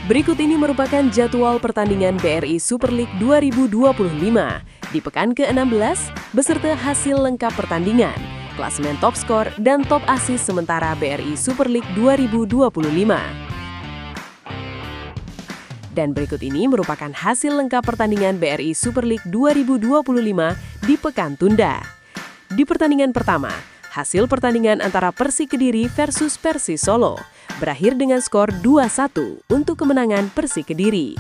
Berikut ini merupakan jadwal pertandingan BRI Super League 2025 di pekan ke-16 beserta hasil lengkap pertandingan, klasemen top skor, dan top asis sementara BRI Super League 2025. Dan berikut ini merupakan hasil lengkap pertandingan BRI Super League 2025 di pekan tunda. Di pertandingan pertama, hasil pertandingan antara Persik Kediri versus Persis Solo berakhir dengan skor 2-1 untuk kemenangan Persik Kediri.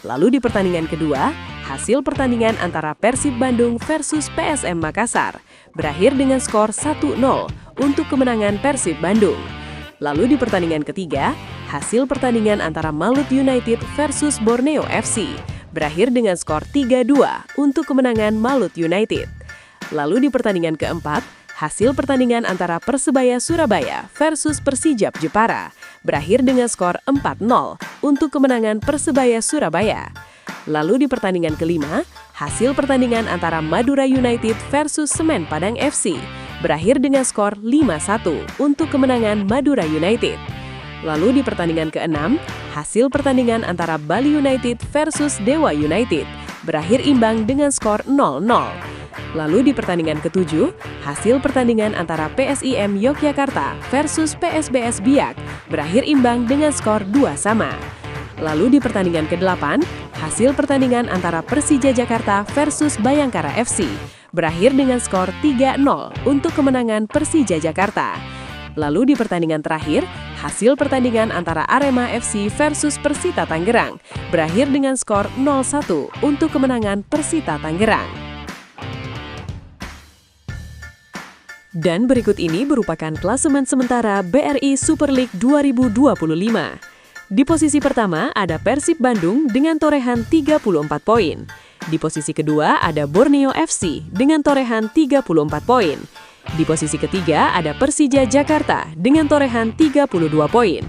Lalu di pertandingan kedua, hasil pertandingan antara Persib Bandung versus PSM Makassar berakhir dengan skor 1-0 untuk kemenangan Persib Bandung. Lalu di pertandingan ketiga, hasil pertandingan antara Malut United versus Borneo FC berakhir dengan skor 3-2 untuk kemenangan Malut United. Lalu di pertandingan keempat, hasil pertandingan antara Persebaya Surabaya versus Persijap Jepara berakhir dengan skor 4-0 untuk kemenangan Persebaya Surabaya. Lalu di pertandingan kelima, hasil pertandingan antara Madura United versus Semen Padang FC berakhir dengan skor 5-1 untuk kemenangan Madura United. Lalu di pertandingan keenam, hasil pertandingan antara Bali United versus Dewa United berakhir imbang dengan skor 0-0. Lalu di pertandingan ketujuh, hasil pertandingan antara PSIM Yogyakarta versus PSBS Biak berakhir imbang dengan skor 2-2. Lalu di pertandingan ke-8, hasil pertandingan antara Persija Jakarta versus Bayangkara FC berakhir dengan skor 3-0 untuk kemenangan Persija Jakarta. Lalu di pertandingan terakhir, hasil pertandingan antara Arema FC versus Persita Tangerang berakhir dengan skor 0-1 untuk kemenangan Persita Tangerang. Dan berikut ini merupakan klasemen sementara BRI Super League 2025. Di posisi pertama ada Persib Bandung dengan torehan 34 poin. Di posisi kedua ada Borneo FC dengan torehan 34 poin. Di posisi ketiga ada Persija Jakarta dengan torehan 32 poin.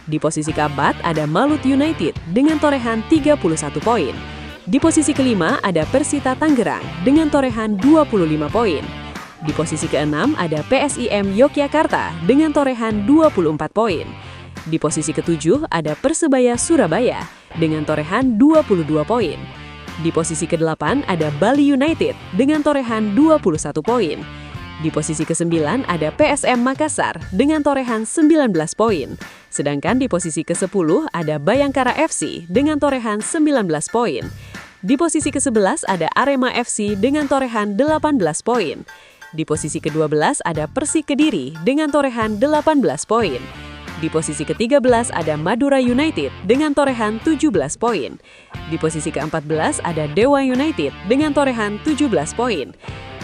Di posisi keempat ada Malut United dengan torehan 31 poin. Di posisi kelima ada Persita Tangerang dengan torehan 25 poin. Di posisi keenam ada PSIM Yogyakarta dengan torehan 24 poin. Di posisi ketujuh ada Persebaya Surabaya dengan torehan 22 poin. Di posisi kedelapan ada Bali United dengan torehan 21 poin. Di posisi ke-9 ada PSM Makassar dengan torehan 19 poin. Sedangkan di posisi ke-10 ada Bayangkara FC dengan torehan 19 poin. Di posisi ke-11 ada Arema FC dengan torehan 18 poin. Di posisi ke-12 ada Persik Kediri dengan torehan 18 poin. Di posisi ke-13 ada Madura United dengan torehan 17 poin. Di posisi ke-14 ada Dewa United dengan torehan 17 poin.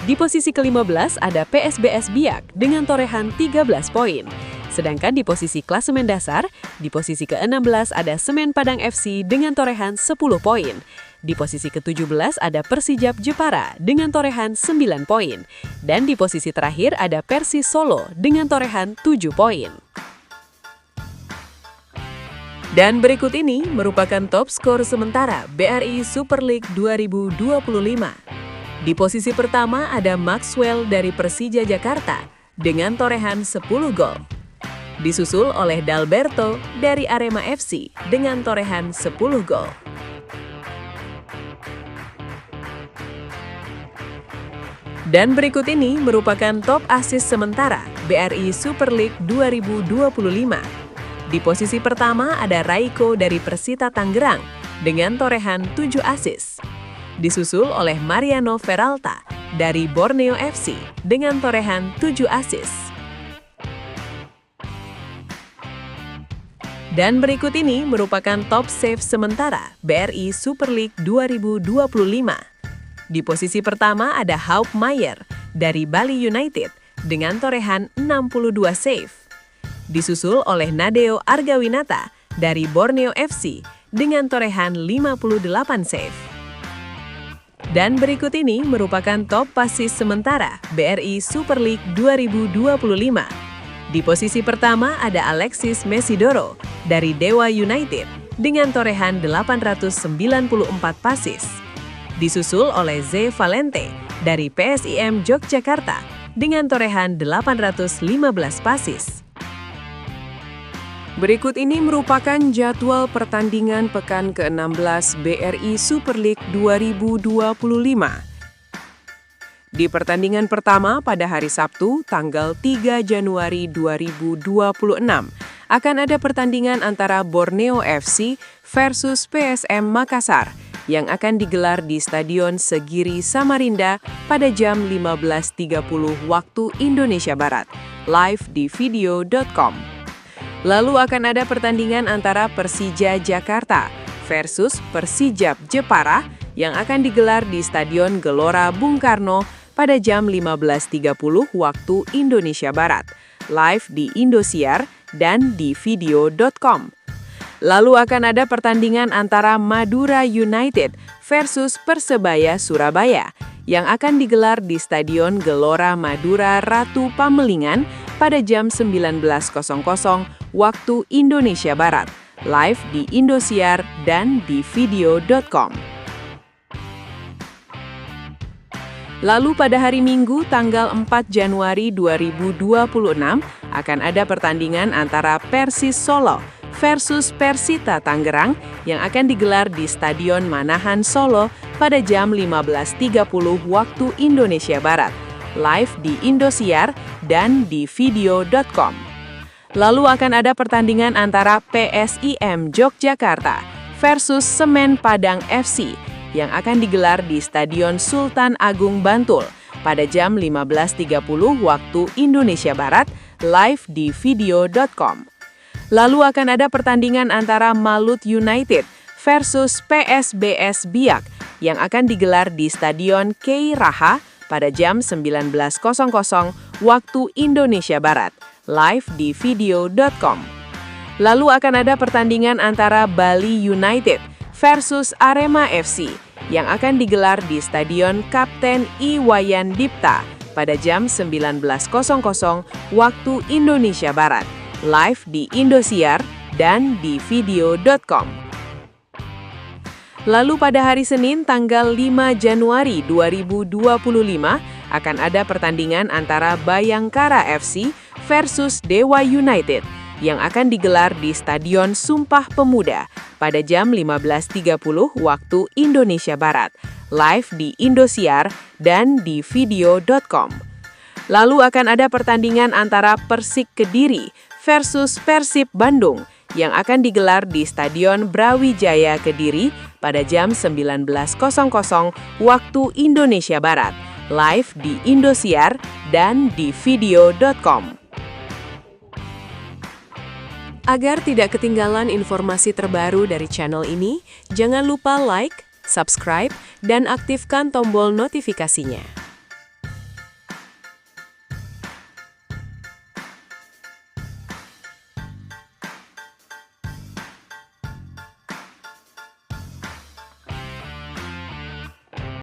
Di posisi ke-15 ada PSBS Biak dengan torehan 13 poin. Sedangkan di posisi klasemen dasar, di posisi ke-16 ada Semen Padang FC dengan torehan 10 poin. Di posisi ke-17 ada Persijap Jepara dengan torehan 9 poin. Dan di posisi terakhir ada Persis Solo dengan torehan 7 poin. Dan berikut ini merupakan top skor sementara BRI Super League 2025. Di posisi pertama ada Maxwell dari Persija Jakarta dengan torehan 10 gol. Disusul oleh Dalberto dari Arema FC dengan torehan 10 gol. Dan berikut ini merupakan top assist sementara BRI Super League 2025. Di posisi pertama ada Raiko dari Persita Tangerang dengan torehan 7 assist. Disusul oleh Mariano Peralta dari Borneo FC dengan torehan 7 assist. Dan berikut ini merupakan top save sementara BRI Super League 2025. Di posisi pertama ada Haup Mayer dari Bali United dengan torehan 62 save. Disusul oleh Nadeo Argawinata dari Borneo FC dengan torehan 58 save. Dan berikut ini merupakan top pasis sementara BRI Super League 2025. Di posisi pertama ada Alexis Mesidoro dari Dewa United dengan torehan 894 pasis. Disusul oleh Z Valente dari PSIM Yogyakarta dengan torehan 815 pasis. Berikut ini merupakan jadwal pertandingan pekan ke-16 BRI Super League 2025. Di pertandingan pertama pada hari Sabtu, tanggal 3 Januari 2026, akan ada pertandingan antara Borneo FC versus PSM Makassar yang akan digelar di Stadion Segiri Samarinda pada jam 15.30 waktu Indonesia Barat, live di video.com. Lalu akan ada pertandingan antara Persija Jakarta versus Persijap Jepara yang akan digelar di Stadion Gelora Bung Karno pada jam 15.30 waktu Indonesia Barat, live di Indosiar dan di video.com. Lalu akan ada pertandingan antara Madura United versus Persebaya Surabaya yang akan digelar di Stadion Gelora Madura Ratu Pamelingan pada jam 19.00 waktu Indonesia Barat, live di Indosiar dan di video.com. Lalu pada hari Minggu tanggal 4 Januari 2026 akan ada pertandingan antara Persis Solo versus Persita Tangerang yang akan digelar di Stadion Manahan Solo pada jam 15.30 waktu Indonesia Barat, live di Indosiar dan di video.com. Lalu akan ada pertandingan antara PSIM Yogyakarta versus Semen Padang FC yang akan digelar di Stadion Sultan Agung Bantul pada jam 15.30 waktu Indonesia Barat, live di video.com. Lalu akan ada pertandingan antara Malut United versus PSBS Biak yang akan digelar di Stadion Kei Raha pada jam 19.00 waktu Indonesia Barat, live di video.com. Lalu akan ada pertandingan antara Bali United versus Arema FC yang akan digelar di Stadion Kapten Iwayan Dipta pada jam 19.00 waktu Indonesia Barat, live di Indosiar dan di video.com. Lalu pada hari Senin tanggal 5 Januari 2025 akan ada pertandingan antara Bayangkara FC versus Dewa United yang akan digelar di Stadion Sumpah Pemuda pada jam 15.30 waktu Indonesia Barat, live di Indosiar dan di video.com. Lalu akan ada pertandingan antara Persik Kediri versus Persib Bandung yang akan digelar di Stadion Brawijaya Kediri pada jam 19.00 waktu Indonesia Barat, live di Indosiar dan di video.com. Agar tidak ketinggalan informasi terbaru dari channel ini, jangan lupa like, subscribe, dan aktifkan tombol notifikasinya.